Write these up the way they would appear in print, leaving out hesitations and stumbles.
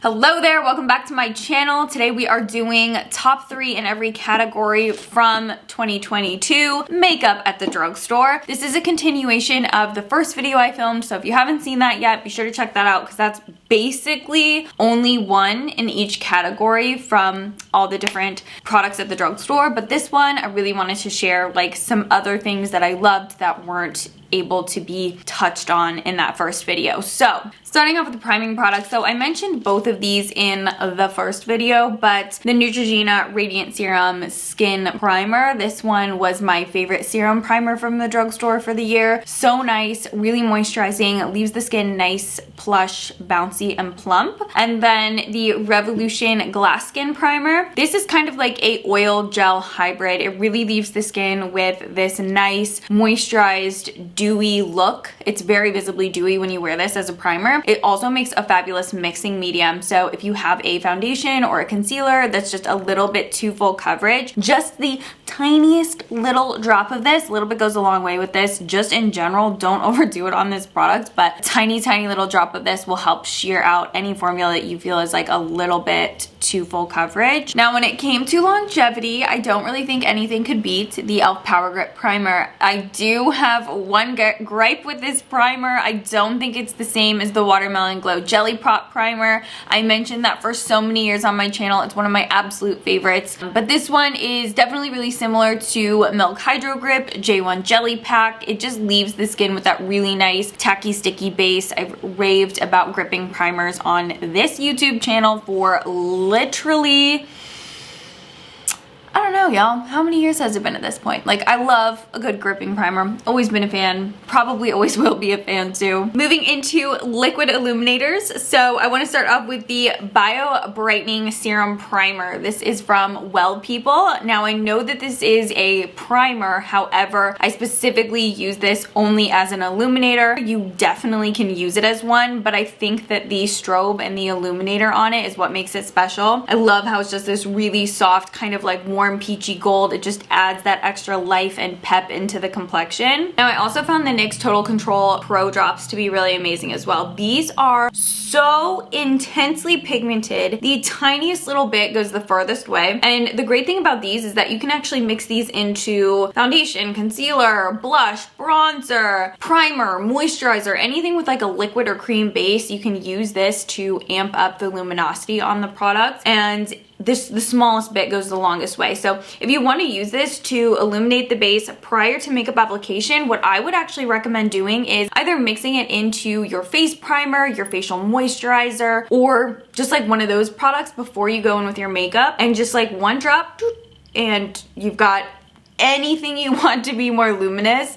Hello there, welcome back to my channel. Today we are doing top 3 in every category from 2022 makeup at the drugstore. This is a continuation of the first video I filmed, so if you haven't seen that yet, be sure to check that out because that's basically only one in each category from all the different products at the drugstore. But this one, I really wanted to share like some other things that I loved that weren't able to be touched on in that first video. So starting off with the priming products, so I mentioned both of these in the first video, but the Neutrogena Radiant Serum Skin Primer, this one was my favorite serum primer from the drugstore for the year. So nice, really moisturizing, leaves the skin nice, plush, bouncy, and plump. And then the Revolution Glass Skin Primer. This is kind of like a oil gel hybrid. It really leaves the skin with this nice, moisturized, dewy look. It's very visibly dewy when you wear this as a primer. It also makes a fabulous mixing medium. So if you have a foundation or a concealer that's just a little bit too full coverage, just the tiniest little drop of this, a little bit goes a long way with this. Just in general, don't overdo it on this product, but a tiny little drop of this will help sheer out any formula that you feel is like a little bit too full coverage. Now, when it came to longevity, I don't really think anything could beat the e.l.f. Power Grip Primer. I do have one gripe with this primer. I don't think it's the same as the Watermelon Glow Jelly Pop Primer. I mentioned that for so many years on my channel. It's one of my absolute favorites. But this one is definitely really similar to Milk Hydro Grip J1 Jelly Pack. It just leaves the skin with that really nice tacky sticky base. I've raved about gripping primers on this YouTube channel for literally, I don't know, y'all. How many years has it been at this point? Like, I love a good gripping primer. Always been a fan. Probably always will be a fan too. Moving into liquid illuminators. So I want to start off with the Bio Brightening Serum Primer. This is from Well People. Now, I know that this is a primer. However, I specifically use this only as an illuminator. You definitely can use it as one, but I think that the strobe and the illuminator on it is what makes it special. I love how it's just this really soft, kind of like warm peachy gold. It just adds that extra life and pep into the complexion. Now, I also found the NYX Total Control Pro Drops to be really amazing as well. These are so intensely pigmented. The tiniest little bit goes the furthest way. And the great thing about these is that you can actually mix these into foundation, concealer, blush, bronzer, primer, moisturizer, anything with like a liquid or cream base. You can use this to amp up the luminosity on the product. And the smallest bit goes the longest way. So if you want to use this to illuminate the base prior to makeup application, what I would actually recommend doing is either mixing it into your face primer, your facial moisturizer, or just like one of those products before you go in with your makeup, and just like one drop and you've got anything you want to be more luminous.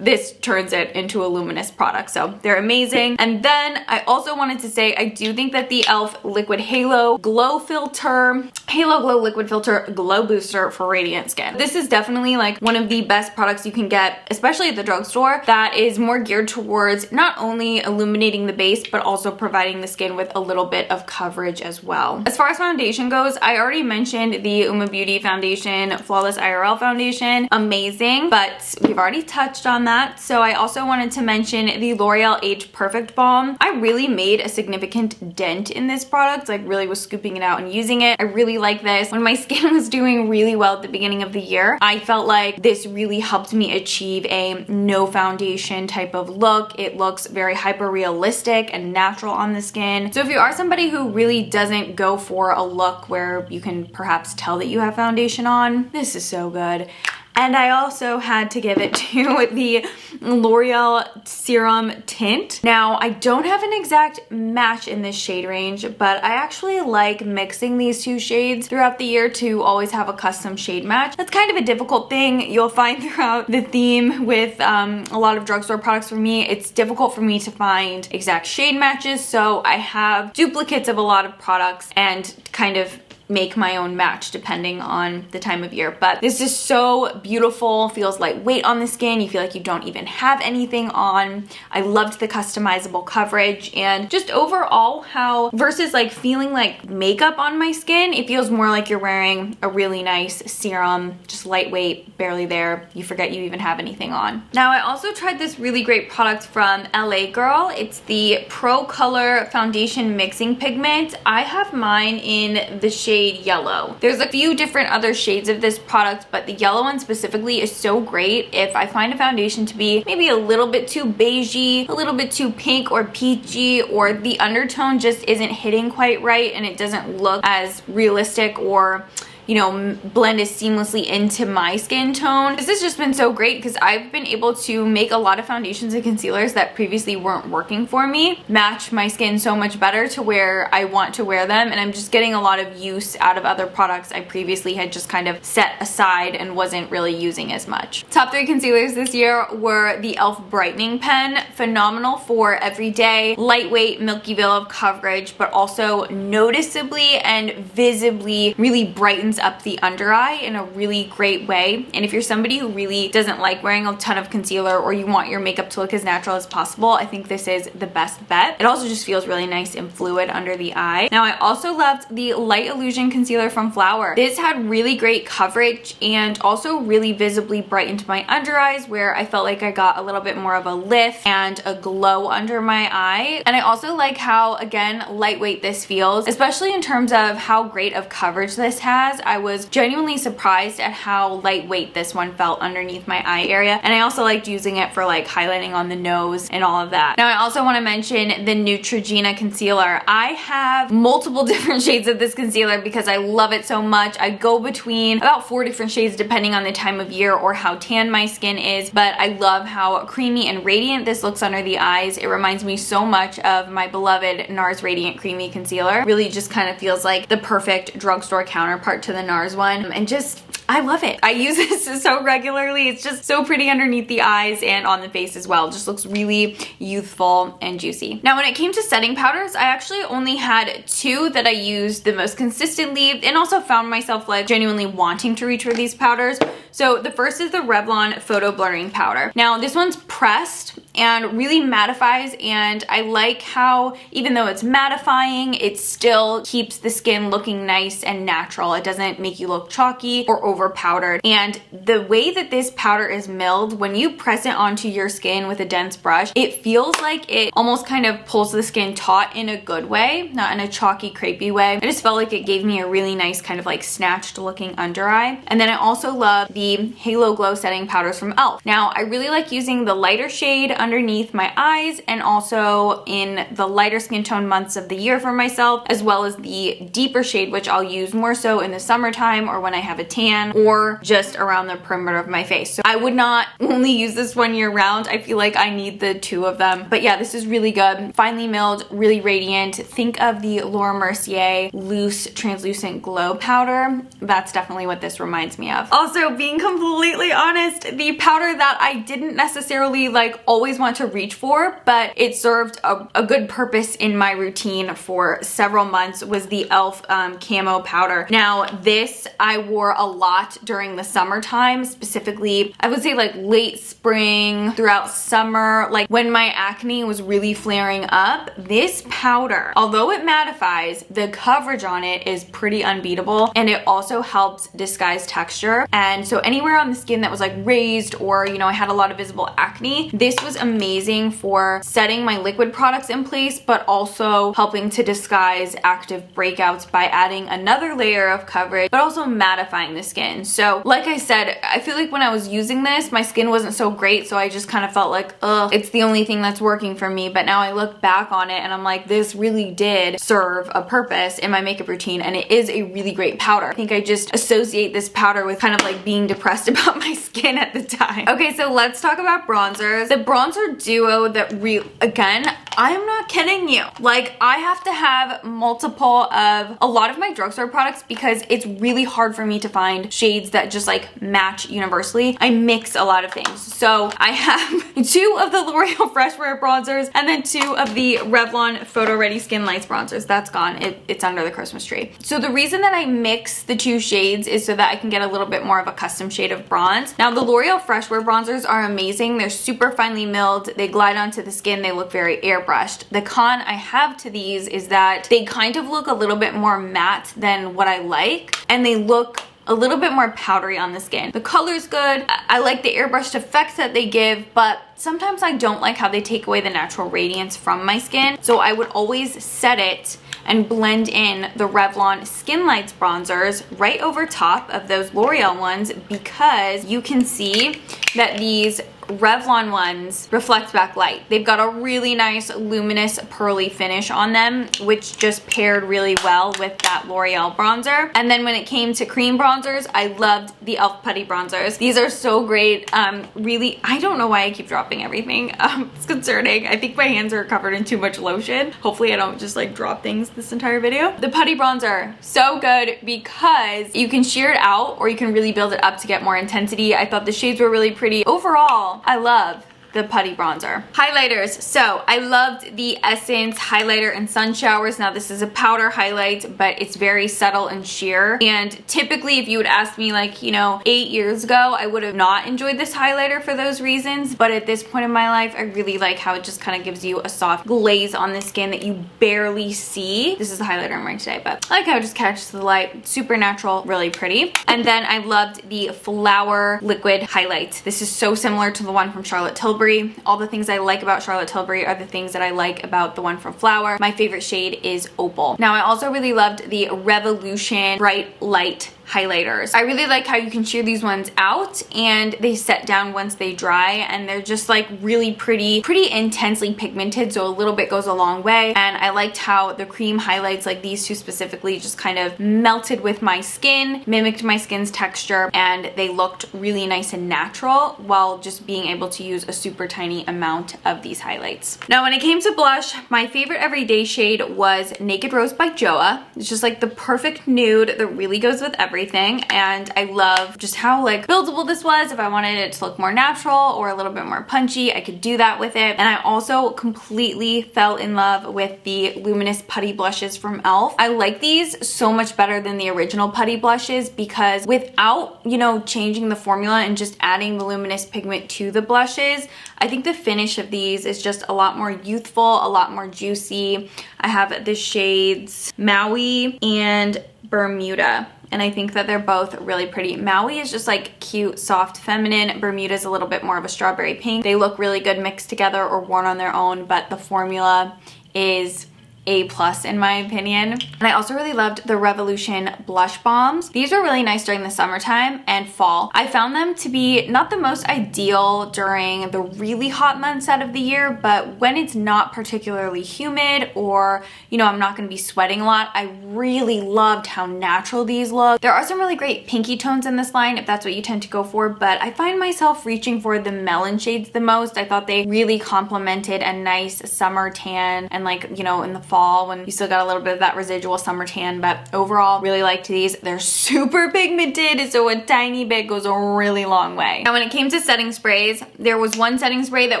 This turns it into a luminous product, so they're amazing. And then I also wanted to say, I do think that the e.l.f. Liquid Halo Glow Filter, Halo Glow Liquid Filter Glow Booster for radiant skin. This is definitely like one of the best products you can get, especially at the drugstore, that is more geared towards not only illuminating the base, but also providing the skin with a little bit of coverage as well. As far as foundation goes, I already mentioned the Uma Beauty Foundation Flawless IRL Foundation. Amazing, but we've already touched on that. So I also wanted to mention the L'Oreal Age Perfect Balm. I really made a significant dent in this product, like really was scooping it out and using it. I really like this. When my skin was doing really well at the beginning of the year, I felt like this really helped me achieve a no foundation type of look. It looks very hyper realistic and natural on the skin. So if you are somebody who really doesn't go for a look where you can perhaps tell that you have foundation on, this is so good. And I also had to give it to the L'Oreal Serum Tint. Now, I don't have an exact match in this shade range, but I actually like mixing these two shades throughout the year to always have a custom shade match. That's kind of a difficult thing you'll find throughout the theme with a lot of drugstore products for me. It's difficult for me to find exact shade matches, so I have duplicates of a lot of products and kind of make my own match depending on the time of year. But this is so beautiful, feels lightweight on the skin. You feel like you don't even have anything on. I loved the customizable coverage, and just overall how, versus like feeling like makeup on my skin, it feels more like you're wearing a really nice serum, just lightweight, barely there. You forget you even have anything on. Now I also tried this really great product from LA Girl. It's the Pro Color Foundation Mixing Pigment. I have mine in the shade yellow. There's a few different other shades of this product, but the yellow one specifically is so great if I find a foundation to be maybe a little bit too beigey, a little bit too pink or peachy, or the undertone just isn't hitting quite right and it doesn't look as realistic or, you know, blend as seamlessly into my skin tone. This has just been so great because I've been able to make a lot of foundations and concealers that previously weren't working for me match my skin so much better to where I want to wear them, and I'm just getting a lot of use out of other products I previously had just kind of set aside and wasn't really using as much. Top 3 concealers this year were the e.l.f. Brightening Pen. Phenomenal for everyday, lightweight, milky veil of coverage, but also noticeably and visibly really brightens up the under eye in a really great way. And if you're somebody who really doesn't like wearing a ton of concealer, or you want your makeup to look as natural as possible, I think this is the best bet. It also just feels really nice and fluid under the eye. Now I also loved the Light Illusion Concealer from Flower. This had really great coverage and also really visibly brightened my under eyes, where I felt like I got a little bit more of a lift and a glow under my eye. And I also like how, again, lightweight this feels, especially in terms of how great of coverage this has. I was genuinely surprised at how lightweight this one felt underneath my eye area, and I also liked using it for like highlighting on the nose and all of that. Now I also want to mention the Neutrogena concealer. I have multiple different shades of this concealer because I love it so much. I go between about 4 different shades depending on the time of year or how tan my skin is, but I love how creamy and radiant this looks under the eyes. It reminds me so much of my beloved NARS Radiant Creamy Concealer. Really just kind of feels like the perfect drugstore counterpart to the NARS one, and just I love it. I use this so regularly. It's just so pretty underneath the eyes and on the face as well. It just looks really youthful and juicy. Now when it came to setting powders, I actually only had 2 that I used the most consistently, and also found myself like genuinely wanting to reach for these powders. So the first is the Revlon Photo Blurring Powder. Now this one's pressed and really mattifies, and I like how even though it's mattifying, it still keeps the skin looking nice and natural. It doesn't make you look chalky or over powdered. And the way that this powder is milled, when you press it onto your skin with a dense brush, it feels like it almost kind of pulls the skin taut in a good way, not in a chalky, crepey way. I just felt like it gave me a really nice kind of like snatched looking under eye. And then I also love the Halo Glow setting powders from e.l.f. Now I really like using the lighter shade underneath my eyes, and also in the lighter skin tone months of the year for myself, as well as the deeper shade, which I'll use more so in the summertime or when I have a tan, or just around the perimeter of my face. So I would not only use this one year round. I feel like I need the 2 of them. But yeah, this is really good. Finely milled, really radiant. Think of the Laura Mercier Loose Translucent Glow Powder. That's definitely what this reminds me of. Also, being completely honest, the powder that I didn't necessarily like always want to reach for, but it served a good purpose in my routine for several months, was the e.l.f. Camo Powder. Now this I wore a lot during the summertime, specifically I would say like late spring throughout summer, like when my acne was really flaring up. This powder, although it mattifies, the coverage on it is pretty unbeatable, and it also helps disguise texture. And so anywhere on the skin that was like raised, or you know, I had a lot of visible acne, this was amazing for setting my liquid products in place, but also helping to disguise active breakouts by adding another layer of coverage, but also mattifying the skin. So like I said, I feel like when I was using this, my skin wasn't so great, so I just kind of felt like, ugh, it's the only thing that's working for me. But now I look back on it and I'm like, this really did serve a purpose in my makeup routine, and it is a really great powder. I think I just associate this powder with kind of like being depressed about my skin at the time. Okay, so let's talk about bronzers. The bronzer duo that again, I am not kidding you. Like, I have to have multiple of a lot of my drugstore products because it's really hard for me to find shades that just like match universally. I mix a lot of things. So I have 2 of the L'Oreal Fresh Wear bronzers and then 2 of the Revlon Photo Ready Skin Lights bronzers. That's gone. It's under the Christmas tree. So the reason that I mix the 2 shades is so that I can get a little bit more of a custom shade of bronze. Now the L'Oreal Fresh Wear bronzers are amazing. They're super finely milled. They glide onto the skin. They look very airbrushed. The con I have to these is that they kind of look a little bit more matte than what I like, and they look a little bit more powdery on the skin. The color's good. I like the airbrushed effects that they give, but sometimes I don't like how they take away the natural radiance from my skin. So I would always set it and blend in the Revlon Skin Lights bronzers right over top of those L'Oreal ones, because you can see that these Revlon ones reflect back light. They've got a really nice luminous pearly finish on them, which just paired really well with that L'Oreal bronzer. And then when it came to cream bronzers, I loved the e.l.f. putty bronzers. These are so great. Really, I don't know why I keep dropping everything. It's concerning. I think my hands are covered in too much lotion. Hopefully I don't just like drop things this entire video. The putty bronzer, so good because you can sheer it out or you can really build it up to get more intensity. I thought the shades were really pretty. Overall, I love the putty bronzer. Highlighters. So I loved the Essence highlighter in Sun Showers. Now this is a powder highlight, but it's very subtle and sheer. And typically if you would ask me like, you know, 8 years ago, I would have not enjoyed this highlighter for those reasons. But at this point in my life, I really like how it just kind of gives you a soft glaze on the skin that you barely see. This is the highlighter I'm wearing today, but I like how it just catches the light. Super natural, really pretty. And then I loved the Flower Liquid Highlight. This is so similar to the one from Charlotte Tilbury. All the things I like about Charlotte Tilbury are the things that I like about the one from Flower. My favorite shade is Opal. Now I also really loved the Revolution Bright Light highlighters. I really like how you can sheer these ones out and they set down once they dry, and they're just like really pretty intensely pigmented, so a little bit goes a long way. And I liked how the cream highlights, like these 2 specifically, just kind of melted with my skin, mimicked my skin's texture, and they looked really nice and natural while just being able to use a super tiny amount of these highlights. Now when it came to blush, my favorite everyday shade was Naked Rose by Joah. It's just like the perfect nude that really goes with everything. And I love just how like buildable this was. If I wanted it to look more natural or a little bit more punchy, I could do that with it. And I also completely fell in love with the luminous putty blushes from e.l.f. I like these so much better than the original putty blushes because without, you know, changing the formula and just adding the luminous pigment to the blushes, I think the finish of these is just a lot more youthful, a lot more juicy. I have the shades Maui and Bermuda, and I think that they're both really pretty. Maui is just like cute, soft, feminine. Bermuda is a little bit more of a strawberry pink. They look really good mixed together or worn on their own, but the formula is A+ in my opinion. And I also really loved the Revolution blush bombs. These were really nice during the summertime and fall. I found them to be not the most ideal during the really hot months out of the year, but when it's not particularly humid or, you know, I'm not gonna be sweating a lot, I really loved how natural these look. There are some really great pinky tones in this line if that's what you tend to go for, but I find myself reaching for the melon shades the most. I thought they really complemented a nice summer tan, and like, you know, in the fall when you still got a little bit of that residual summer tan. But overall, really liked these. They're super pigmented, so a tiny bit goes a really long way. Now when it came to setting sprays, there was one setting spray that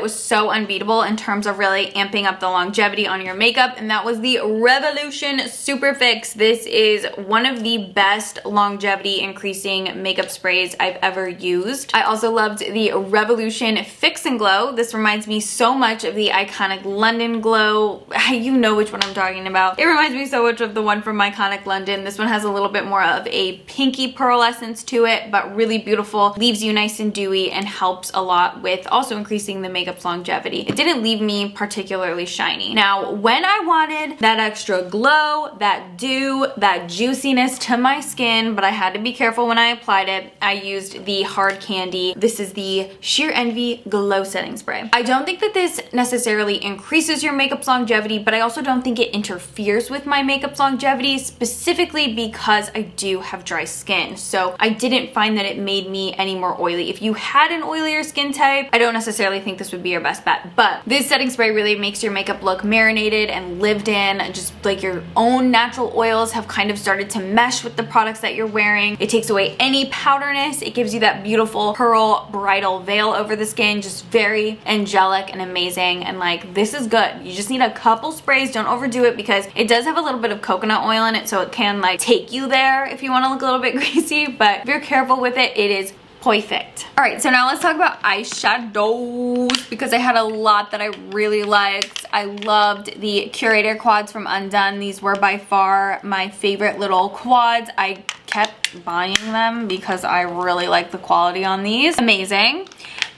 was so unbeatable in terms of really amping up the longevity on your makeup, and that was the Revolution Super Fix. This is one of the best longevity increasing makeup sprays I've ever used. I also loved the Revolution Fix and Glow. This reminds me so much of the iconic London Glow. You know which one I'm talking about. It reminds me so much of the one from Iconic London. This one has a little bit more of a pinky pearl essence to it, but really beautiful. Leaves you nice and dewy and helps a lot with also increasing the makeup's longevity. It didn't leave me particularly shiny. Now, when I wanted that extra glow, that dew, that juiciness to my skin, but I had to be careful when I applied it, I used the Hard Candy. This is the Sheer Envy Glow Setting Spray. I don't think that this necessarily increases your makeup's longevity, but I also don't think think it interferes with my makeup's longevity, specifically because I do have dry skin. So I didn't find that it made me any more oily. If you had an oilier skin type, I don't necessarily think this would be your best bet, but this setting spray really makes your makeup look marinated and lived in, just like your own natural oils have kind of started to mesh with the products that you're wearing. It takes away any powderness. It gives you that beautiful pearl bridal veil over the skin, just very angelic and amazing. And like, this is good. You just need a couple sprays. Don't overdo it because it does have a little bit of coconut oil in it, so it can like take you there if you want to look a little bit greasy, but if you're careful with it, it is perfect. All right, so now let's talk about eyeshadows because I had a lot that I really liked. I loved the Curator quads from Undone. These were by far my favorite little quads. I kept buying them because I really like the quality on these. Amazing.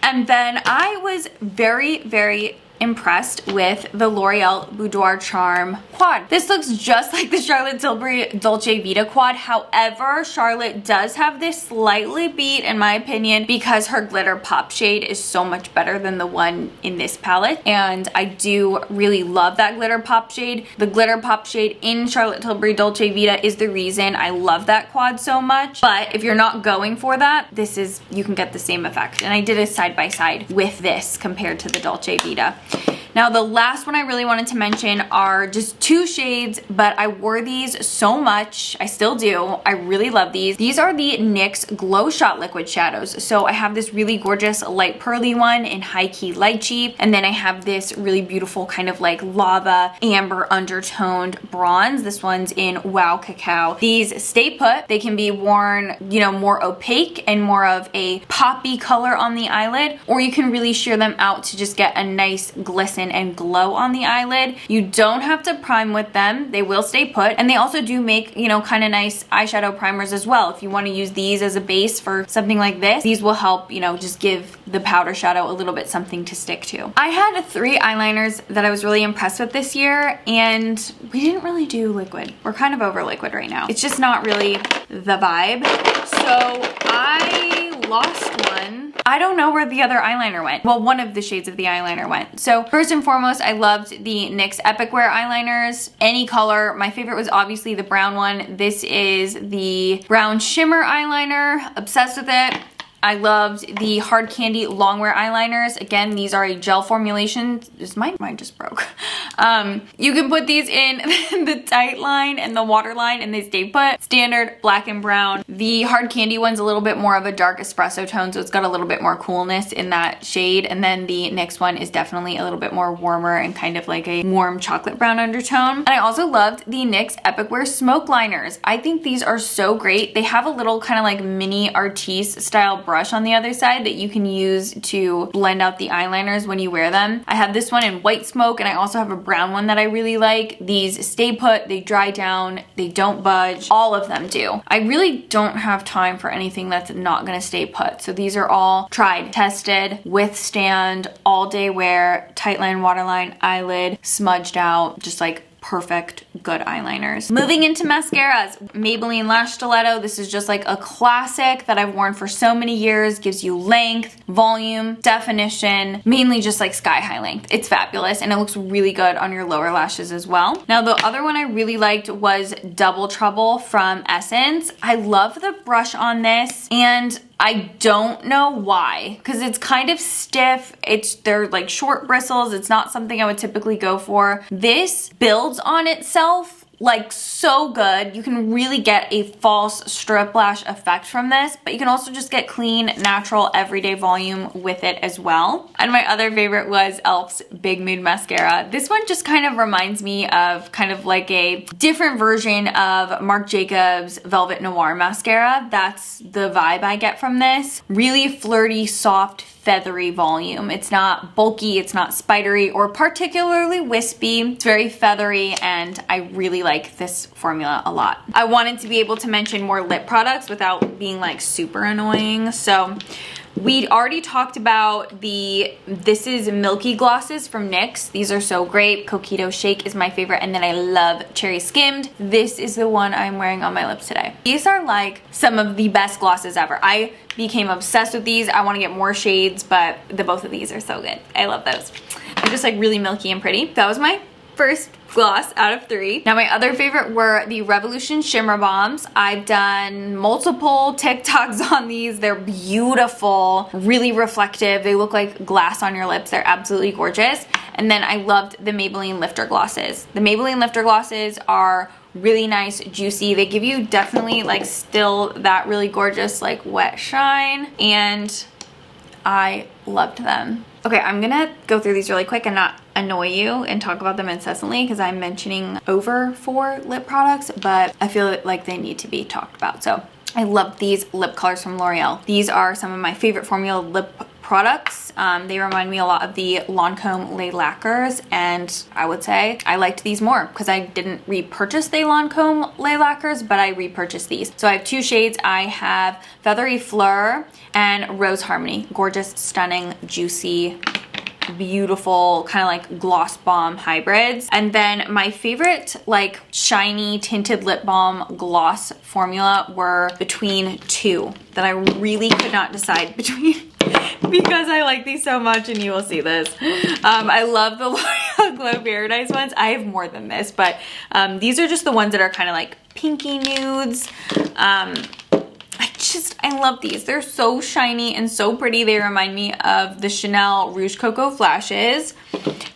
And then I was very impressed with the L'Oreal Boudoir Charm quad. This looks just like the Charlotte Tilbury Dolce Vita quad. However, Charlotte does have this slightly beat, in my opinion, because her glitter pop shade is so much better than the one in this palette. And I do really love that glitter pop shade. The glitter pop shade in Charlotte Tilbury Dolce Vita is the reason I love that quad so much. But if you're not going for that, you can get the same effect. And I did a side by side with this compared to the Dolce Vita. Now the last one I really wanted to mention are just two shades, but I wore these so much. I still do. I really love these. These are the NYX Glow Shot Liquid Shadows. So I have this really gorgeous light pearly one in High Key Lychee, and then I have this really beautiful kind of like lava amber undertoned bronze. This one's in Wow Cacao. These stay put. They can be worn, you know, more opaque and more of a poppy color on the eyelid, or you can really sheer them out to just get a nice glisten and glow on the eyelid. You don't have to prime with them. They will stay put, and they also do make, you know, kind of nice eyeshadow primers as well. If you want to use these as a base for something like this, these will help, you know, just give the powder shadow a little bit something to stick to. I had 3 eyeliners that I was really impressed with this year, and we didn't really do liquid. We're kind of over liquid right now. It's just not really the vibe. So I lost one. I don't know where the other eyeliner went. Well, one of the shades of the eyeliner went. So first and foremost, I loved the NYX Epic Wear eyeliners. Any color. My favorite was obviously the brown one. This is the brown shimmer eyeliner. Obsessed with it. I loved the Hard Candy Longwear eyeliners. Again, these are a gel formulation. Mine just broke. You can put these in the tight line and the water line, and they stay put. Standard black and brown. The Hard Candy one's a little bit more of a dark espresso tone, so it's got a little bit more coolness in that shade. And then the NYX one is definitely a little bit more warmer and kind of like a warm chocolate brown undertone. And I also loved the NYX Epic Wear Smoke Liners. I think these are so great. They have a little kind of like mini Artiste style brush on the other side that you can use to blend out the eyeliners when you wear them. I have this one in White Smoke, and I also have a brown one that I really like. These stay put, they dry down, they don't budge. All of them do. I really don't have time for anything that's not gonna stay put. So these are all tried, tested, withstand, all day wear, tight line, waterline, eyelid, smudged out, just like perfect good eyeliners. Moving into mascaras, Maybelline Lash Stiletto. This is just like a classic that I've worn for so many years. Gives you length, volume, definition, mainly just like sky high length. It's fabulous, and it looks really good on your lower lashes as well. Now the other one I really liked was Double Trouble from Essence. I love the brush on this, and I don't know why, because it's kind of stiff. They're like short bristles. It's not something I would typically go for. This builds on itself like so good. You can really get a false strip lash effect from this, but you can also just get clean, natural, everyday volume with it as well. And my other favorite was e.l.f.'s Big Mood Mascara. This one just kind of reminds me of kind of like a different version of Marc Jacobs Velvet Noir Mascara. That's the vibe I get from this. Really flirty, soft, feathery volume. It's not bulky, it's not spidery or particularly wispy. It's very feathery, and I really like this formula a lot. I wanted to be able to mention more lip products without being like super annoying. So we'd already talked about This Is Milky glosses from NYX. These are so great. Coquito Shake is my favorite, and then I love Cherry Skimmed. This is the one I'm wearing on my lips today. These are like some of the best glosses ever. I became obsessed with these. I want to get more shades, but both of these are so good. I love those. They're just like really milky and pretty. That was my first gloss out of 3. Now my other favorite were the Revolution Shimmer Bombs. I've done multiple TikToks on these. They're beautiful, really reflective. They look like glass on your lips. They're absolutely gorgeous. And then I loved the Maybelline Lifter Glosses. The Maybelline Lifter Glosses are really nice, juicy. They give you definitely like still that really gorgeous like wet shine, and I loved them. Okay, I'm gonna go through these really quick and not annoy you and talk about them incessantly because I'm mentioning over 4 lip products, but I feel like they need to be talked about. So I love these lip colors from L'Oreal. These are some of my favorite formula lip products. They remind me a lot of the Lancome Lay Lacquers, and I would say I liked these more because I didn't repurchase the Lancome Lay Lacquers, but I repurchased these. So I have 2 shades. I have Feathery Fleur and Rose Harmony. Gorgeous, stunning, juicy, beautiful kind of like gloss bomb hybrids. And then my favorite like shiny tinted lip balm gloss formula were between 2 that I really could not decide between because I like these so much, and you will see this. I love the L'Oreal Glow Paradise ones. I have more than this, but these are just the ones that are kind of like pinky nudes. I love these. They're so shiny and so pretty. They remind me of the Chanel Rouge Coco Flashes.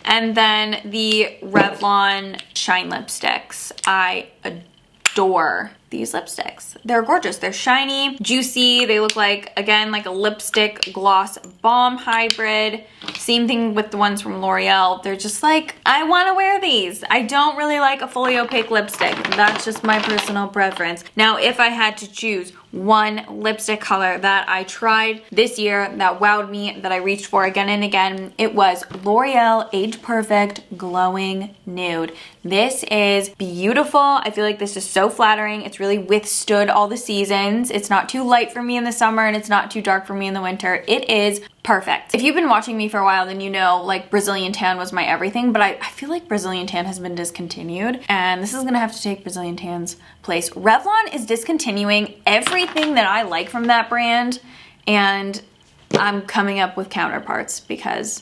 And then the Revlon Shine Lipsticks. I adore these lipsticks. They're gorgeous. They're shiny, juicy. They look like, again, like a lipstick gloss balm hybrid. Same thing with the ones from L'Oreal. They're just like, I want to wear these. I don't really like a fully opaque lipstick. That's just my personal preference. Now, if I had to choose one lipstick color that I tried this year that wowed me, that I reached for again and again, it was L'Oreal Age Perfect Glowing Nude. This is beautiful. I feel like this is so flattering. It's really withstood all the seasons. It's not too light for me in the summer, and it's not too dark for me in the winter. It is perfect. If you've been watching me for a while, then you know like Brazilian Tan was my everything, but I feel like Brazilian Tan has been discontinued, and this is gonna have to take Brazilian Tan's place. Revlon is discontinuing everything that I like from that brand, and I'm coming up with counterparts because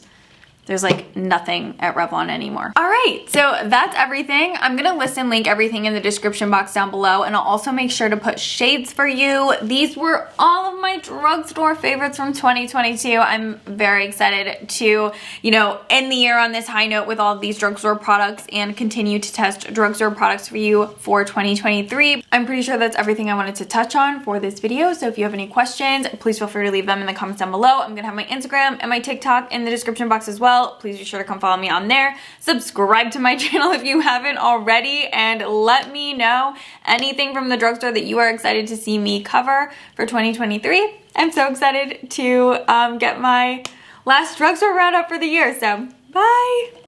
there's like nothing at Revlon anymore. All right, so that's everything. I'm gonna list and link everything in the description box down below, and I'll also make sure to put shades for you. These were all of my drugstore favorites from 2022. I'm very excited to, you know, end the year on this high note with all of these drugstore products and continue to test drugstore products for you for 2023. I'm pretty sure that's everything I wanted to touch on for this video, so if you have any questions, please feel free to leave them in the comments down below. I'm gonna have my Instagram and my TikTok in the description box as well. Please be sure to come follow me on there. Subscribe to my channel if you haven't already, and let me know anything from the drugstore that you are excited to see me cover for 2023. I'm so excited to get my last drugstore roundup for the year, so bye!